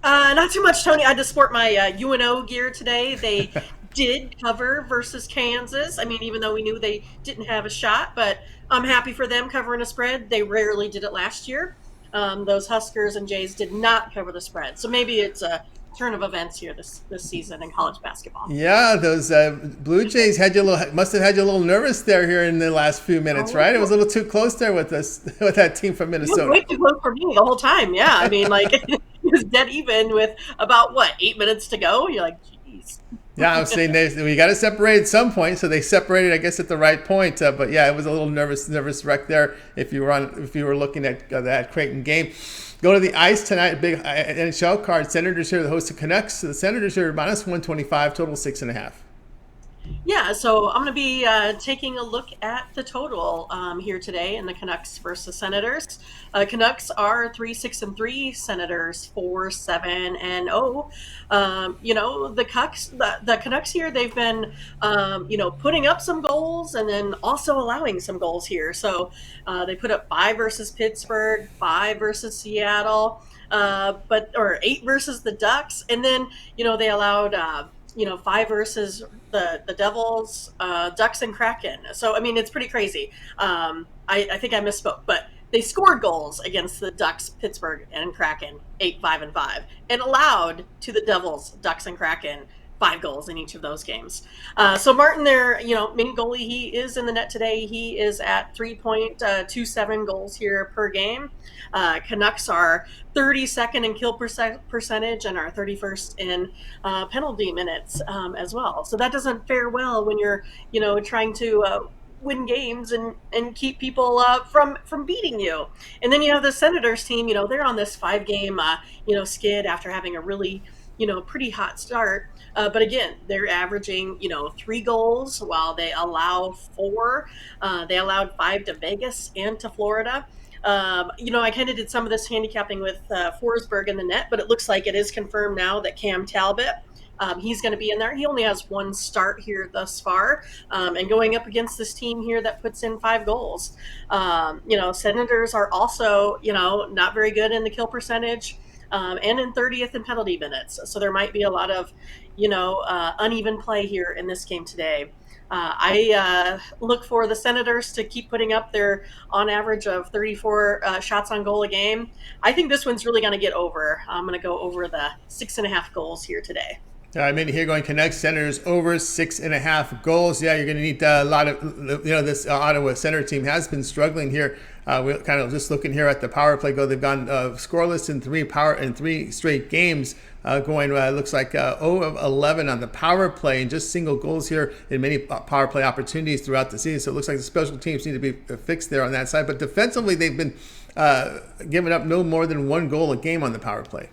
Not too much, Tony. I had to sport my UNO gear today. They did cover versus Kansas. I mean, even though we knew they didn't have a shot, but I'm happy for them covering a spread. They rarely did it last year. Those Huskers and Jays did not cover the spread, so maybe it's a turn of events here this season in college basketball. Yeah, those Blue Jays had you a little, must have had you a little nervous there here in the last few minutes, right? It was Oh, a little too close there with us with that team from it was Minnesota. way too close for me the whole time. Yeah, I mean, like it was dead even with about what 8 minutes to go. You're like, geez. Yeah, I was saying we got to separate at some point, so they separated, I guess, at the right point. But yeah, it was a little nervous wreck there. If you were looking at that Creighton game, go to the ice tonight. Big NHL card. Senators here, the host of Canucks. The Senators are minus 125, total 6.5. Yeah, so I'm going to be taking a look at the total here today in the Canucks versus Senators. Canucks are 3-6-3, Senators 4-7-0. The Canucks here, they've been putting up some goals and then also allowing some goals here. So they put up 5 versus Pittsburgh, 5 versus Seattle, or 8 versus the Ducks, and then they allowed 5 versus the Devils, Ducks, and Kraken. So I mean, it's pretty crazy. I think I misspoke, but they scored goals against the Ducks, Pittsburgh, and Kraken, 8-5-5, and allowed to the Devils, Ducks, and Kraken 5 goals in each of those games. So Martin, their main goalie, he is in the net today. He is at 3.27 goals here per game. Canucks are 32nd in kill percentage and are 31st in penalty minutes as well. So that doesn't fare well when you're trying to win games and keep people from beating you. And then you have the Senators team. They're on this 5-game skid after having a really pretty hot start. But again, they're averaging, 3 goals while they allow 4. They allowed 5 to Vegas and to Florida. I kind of did some of this handicapping with Forsberg in the net, but it looks like it is confirmed now that Cam Talbot, he's going to be in there. He only has 1 start here thus far, and going up against this team here that puts in 5 goals. Senators are also, not very good in the kill percentage. And in 30th in penalty minutes. So there might be a lot of, uneven play here in this game today. I look for the Senators to keep putting up their on average of 34 shots on goal a game. I think this one's really going to get over. I'm going to go over the 6.5 goals here today. All right, Mindy here going Canucks Senators over 6.5 goals. Yeah, you're going to need a lot of, this Ottawa Senator team has been struggling here. We're kind of just looking here at the power play go. They've gone scoreless in 3 straight games, going looks like 0 of 11 on the power play and just single goals here in many power play opportunities throughout the season. So it looks like the special teams need to be fixed there on that side. But defensively, they've been giving up no more than 1 goal a game on the power play.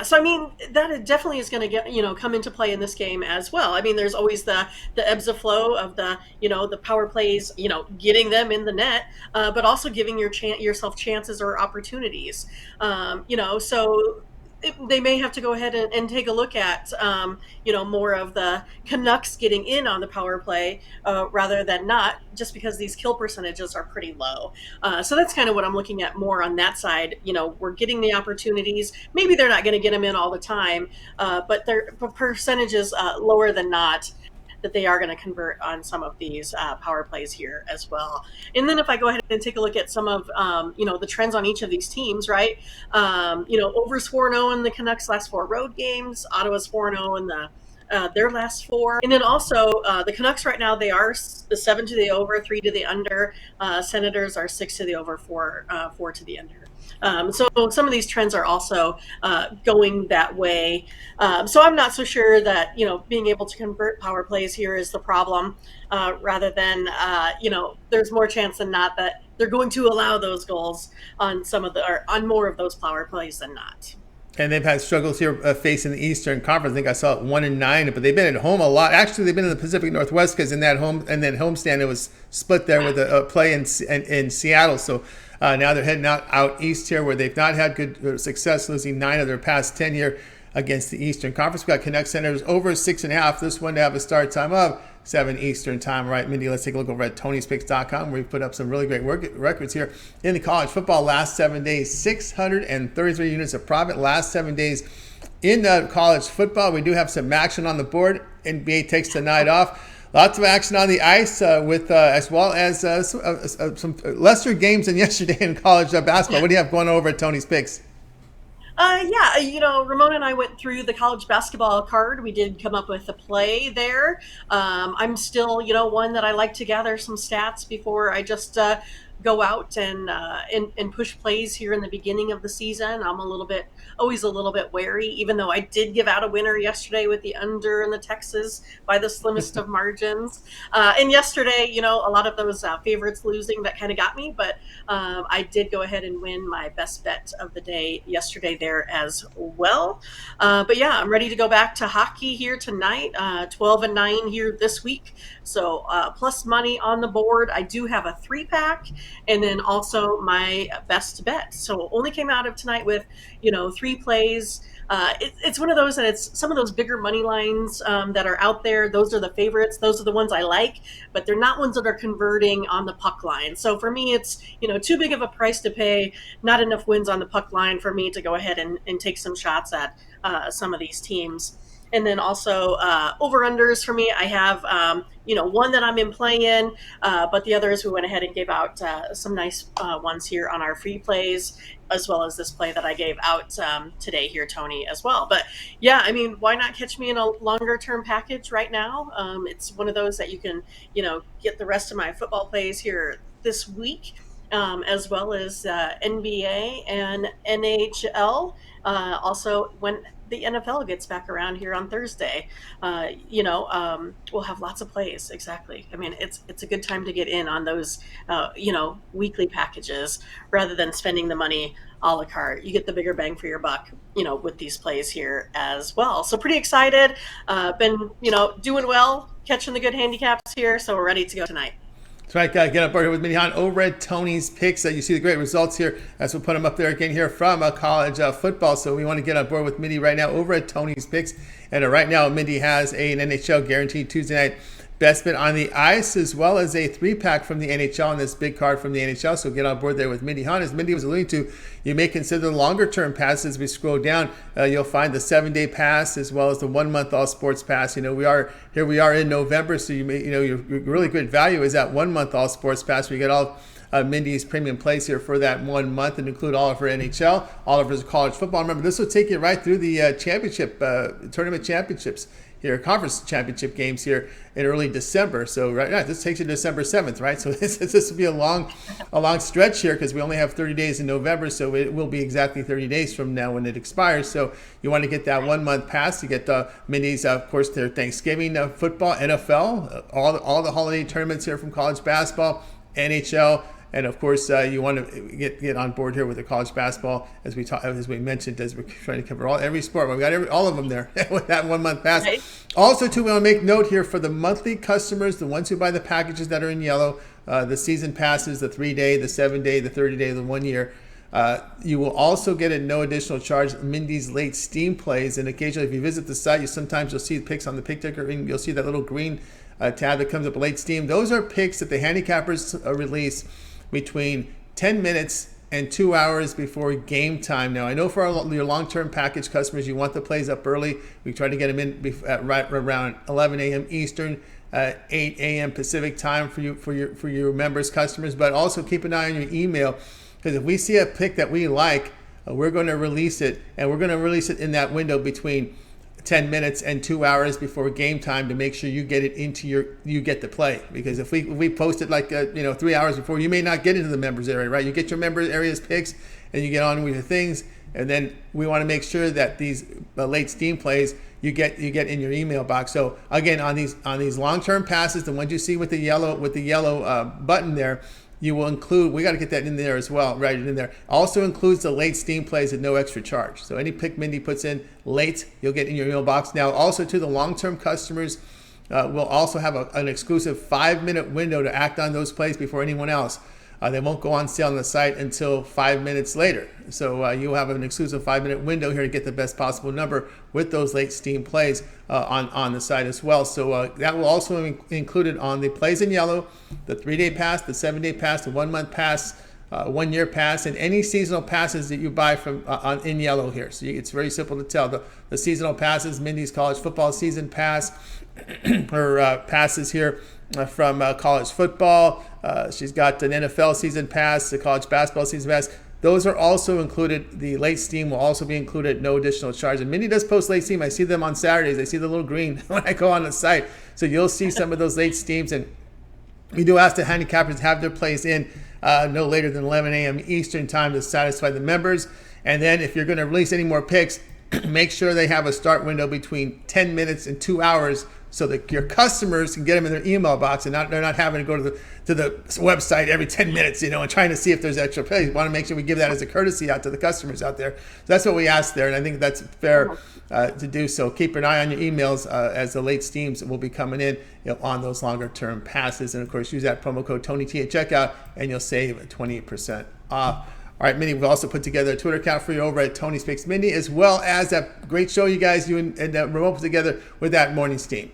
So I mean that definitely is going to get come into play in this game as well. I mean, there's always the ebbs of flow of the the power plays, getting them in the net, but also giving yourself chances or opportunities. So they may have to go ahead and take a look at more of the Canucks getting in on the power play rather than not, just because these kill percentages are pretty low. So that's kind of what I'm looking at more on that side. We're getting the opportunities. Maybe they're not going to get them in all the time, but their percentage is lower than not that they are going to convert on some of these power plays here as well. And then if I go ahead and take a look at some of the trends on each of these teams, right? Overs 4-0 in the Canucks' last 4 road games. Ottawa's 4-0 in their last 4. And then also the Canucks right now, they are 7 to the over, 3 to the under. Senators are 6 to the over, 4 to the under. So some of these trends are also going that way. So I'm not so sure that, being able to convert power plays here is the problem, rather than, there's more chance than not that they're going to allow those goals on on more of those power plays than not. And they've had struggles here facing the Eastern Conference. I think I saw it 1-9, but they've been at home a lot. Actually, they've been in the Pacific Northwest because in that homestand it was split there with a play in Seattle. So now they're heading out east here, where they've not had good success, losing 9 of their past 10 here against the Eastern Conference. We've got Canucks Senators over 6.5. This one to have a start time of 7 Eastern time. All right, Mindy, let's take a look over at Tony'sPicks.com, where we put up some really great records here in the college football last 7 days. 633 units of profit last 7 days in college football. We do have some action on the board. NBA takes the night off. Lots of action on the ice with as well as some lesser games than yesterday in college basketball. What do you have going over at Tony's Picks? Yeah, Ramona and I went through the college basketball card. We did come up with a play there. I'm still, one that I like to gather some stats before I just go out and push plays here in the beginning of the season. I'm always a little bit wary, even though I did give out a winner yesterday with the under in the Texas by the slimmest of margins. And yesterday, a lot of those favorites losing, that kind of got me, but I did go ahead and win my best bet of the day yesterday there as well. But yeah, I'm ready to go back to hockey here tonight, 12-9 here this week. So plus money on the board. I do have a 3-pack. And then also my best bet. So only came out of tonight with, 3 plays. It's one of those, and it's some of those bigger money lines that are out there. Those are the favorites. Those are the ones I like, but they're not ones that are converting on the puck line. So for me, it's, too big of a price to pay, not enough wins on the puck line for me to go ahead and take some shots at some of these teams. And then also over-unders for me, I have, one that I'm in play in, but the others we went ahead and gave out some nice ones here on our free plays, as well as this play that I gave out today here, Tony, as well. But yeah, why not catch me in a longer-term package right now? It's one of those that you can, get the rest of my football plays here this week, as well as NBA and NHL. Also, when the NFL gets back around here on Thursday, we'll have lots of plays. Exactly. It's a good time to get in on those, weekly packages rather than spending the money a la carte. You get the bigger bang for your buck, with these plays here as well. So pretty excited. Been, doing well, catching the good handicaps here. So we're ready to go tonight. That's right, guys. Get up here with Mindy Hahne over at Tony's Picks. You see the great results here as we'll put them up there again here from college football. So we want to get on board with Mindy right now over at Tony's Picks. And right now, Mindy has an NHL guaranteed Tuesday night best bet on the ice, as well as a 3-pack from the NHL on this big card from the NHL. So get on board there with Mindy Hahne. As Mindy was alluding to, you may consider the longer-term passes. As we scroll down, you'll find the 7-day pass as well as the 1-month all sports pass. We are in November, so your really good value is that 1-month all sports pass. We get all Mindy's premium plays here for that 1 month and include all of her NHL, all of her college football. Remember, this will take you right through the tournament championships here, conference championship games here in early December. So right now, this takes you to December 7th, right? So this will be a long stretch here because we only have 30 days in November. So it will be exactly 30 days from now when it expires. So you want to get that 1 month pass to get Mindy's, of course, their Thanksgiving football, NFL, all the holiday tournaments here from college basketball, NHL. And of course, you want to get on board here with the college basketball, as we mentioned, as we're trying to cover every sport. We've got all of them there with that 1 month pass. Right. Also, too, we want to make note here for the monthly customers, the ones who buy the packages that are in yellow, the season passes, the 3-day, the 7-day, the 30-day, the 1 year. You will also get at no additional charge Mindy's late steam plays. And occasionally, if you visit the site, you'll see the picks on the pick ticker, and you'll see that little green tab that comes up, late steam. Those are picks that the handicappers release between 10 minutes and 2 hours before game time. Now, I know for your long-term package customers, you want the plays up early. We try to get them in at right around 11 a.m. Eastern, 8 a.m. Pacific time for your members, customers. But also keep an eye on your email, because if we see a pick that we like, we're going to release it, and we're going to release it in that window between 10 minutes and 2 hours before game time to make sure you get it you get the play. Because if we post it like 3 hours before, you may not get into the members area, right? You get your members areas picks and you get on with your things, and then we want to make sure that these late steam plays you get in your email box. So again, on these long-term passes, the ones you see with the yellow button there, you will include, we got to get that in there as well, right in there. Also includes the late steam plays at no extra charge. So any pick Mindy puts in late, you'll get in your email box. Now, also to the long-term customers, we'll also have an exclusive 5-minute window to act on those plays before anyone else. They won't go on sale on the site until 5 minutes later. So you'll have an exclusive 5 minute window here to get the best possible number with those late steam plays on the site as well. So that will also be included on the plays in yellow, the 3-day pass, the 7-day pass, the 1-month pass, 1-year pass, and any seasonal passes that you buy from in yellow here. So it's very simple to tell. The seasonal passes, Mindy's college football season pass, her passes here from college football. She's got an NFL season pass, the college basketball season pass. Those are also included. The late steam will also be included, no additional charge. And Mindy does post late steam. I see them on Saturdays. I see the little green when I go on the site. So you'll see some of those late steams. And we do ask the handicappers to have their plays in no later than 11 a.m. Eastern time to satisfy the members. And then if you're going to release any more picks, make sure they have a start window between 10 minutes and 2 hours so that your customers can get them in their email box and they're not having to go to the website every 10 minutes, and trying to see if there's extra plays. We want to make sure we give that as a courtesy out to the customers out there. So that's what we ask there, and I think that's fair to do so. Keep an eye on your emails as the late steams will be coming in on those longer term passes. And of course, use that promo code TonyT at checkout and you'll save 20% off. All right, Mindy, we've also put together a Twitter account for you over at Tony Speaks Mindy, as well as that great show you guys do and remote put together with that morning steam.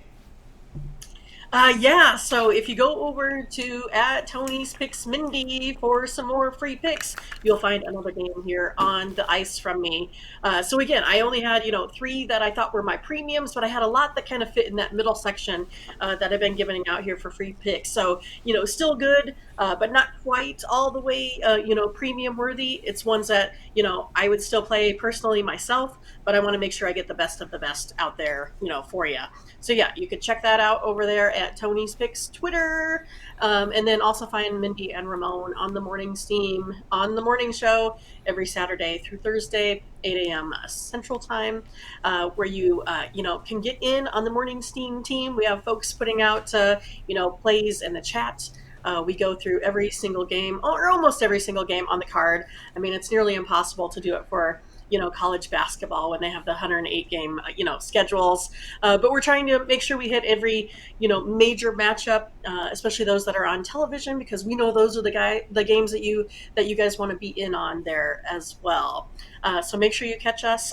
Yeah, so if you go over to @Tony's Picks Mindy for some more free picks, you'll find another game here on the ice from me. So again, I only had 3 that I thought were my premiums, but I had a lot that kind of fit in that middle section that I've been giving out here for free picks. So still good, but not quite all the way premium worthy. It's ones that I would still play personally myself, but I want to make sure I get the best of the best out there for you. So yeah, you could check that out over there at Tony's Picks Twitter, and then also find Mindy and Ramon on the morning steam on the morning show every Saturday through Thursday, 8 a.m. Central Time, where you can get in on the morning steam team. We have folks putting out plays in the chat. We go through every single game, or almost every single game on the card. I mean, it's nearly impossible to do it for college basketball when they have the 108 game schedules, but we're trying to make sure we hit every major matchup, especially those that are on television, because we know those are the games that you guys want to be in on there as well. So make sure you catch us.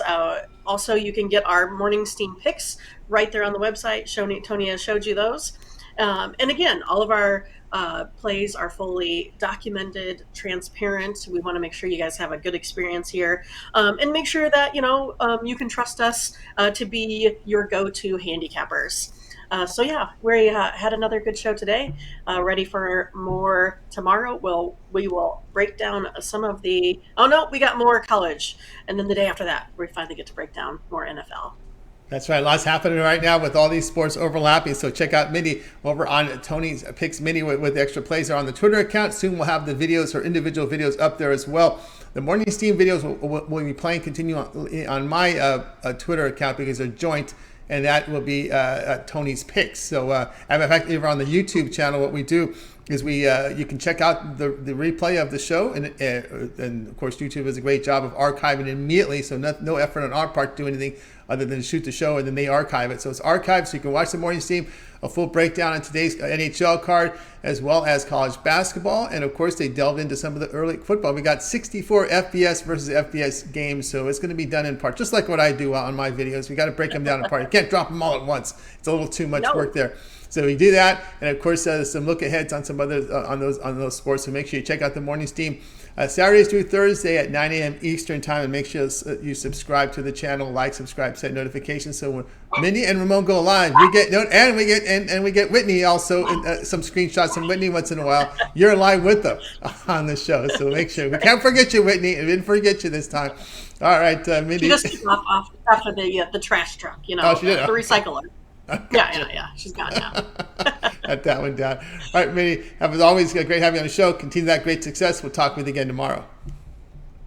Also, you can get our morning steam picks right there on the website. Tony has showed you those. And again, all of our plays are fully documented, transparent. We want to make sure you guys have a good experience here, and make sure that you can trust us to be your go-to handicappers. So yeah, we had another good show today. Ready for more tomorrow? We will break down some of the. Oh no, we got more college, and then the day after that, we finally get to break down more NFL. That's right. Lots happening right now with all these sports overlapping. So check out Mindy over on Tony's Picks Mindy with extra plays there on the Twitter account. Soon we'll have the videos or individual videos up there as well. The morning steam videos will be playing continue on my Twitter account because they're joint, and that will be Tony's Picks. So in fact, over on the YouTube channel, what we do is you can check out the replay of the show, and of course YouTube does a great job of archiving it immediately, so no effort on our part to do anything other than shoot the show, and then they archive it. So it's archived, so you can watch the morning steam, a full breakdown on today's NHL card, as well as college basketball, and of course they delved into some of the early football. We got 64 FBS versus FBS games, so it's going to be done in part, just like what I do on my videos. We got to break them down in part. You can't drop them all at once. It's a little too much work there. So we do that, and of course some look aheads on some other on those sports. So make sure you check out the morning steam Saturdays through Thursday at 9 a.m. Eastern time, and make sure you subscribe to the channel, like, subscribe, set notifications. So when Mindy and Ramon go live, we get Whitney also some screenshots from Whitney once in a while. You're live with them on the show, so make sure we can't forget you, Whitney. We didn't forget you this time. All right, Mindy. She just came off after the trash truck, the recycler. Yeah. She's gone now. Got that one down. All right, Mindy. As always, great having you on the show. Continue that great success. We'll talk with you again tomorrow.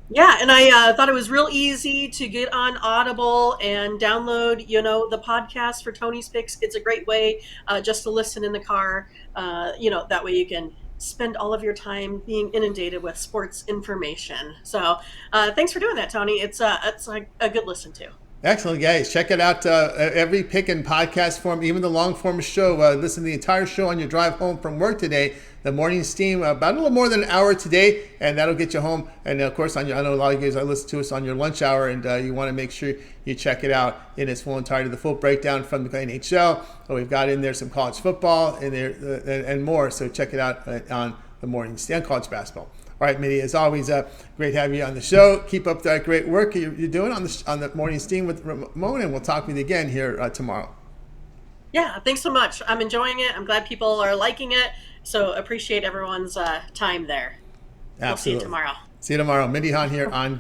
Yeah, and I thought it was real easy to get on Audible and download, the podcast for Tony's Picks. It's a great way just to listen in the car. That way you can spend all of your time being inundated with sports information. So thanks for doing that, Tony. It's a good listen to. Excellent, guys. Check it out. Every pick in podcast form, even the long form show. Listen to the entire show on your drive home from work today. the morning steam about a little more than an hour today, and that'll get you home. And of course, I know a lot of you guys listen to us on your lunch hour, and you want to make sure you check it out in its full entirety. The full breakdown from the NHL. We've got in there some college football in there and more. So check it out on the morning stand, college basketball. All right, Mindy, as always, great having you on the show. Keep up that great work you're doing on the morning steam with Ramon, and we'll talk with you again here tomorrow. Yeah, thanks so much. I'm enjoying it. I'm glad people are liking it. So appreciate everyone's time there. Absolutely. We'll see you tomorrow. See you tomorrow. Mindy Hahne here on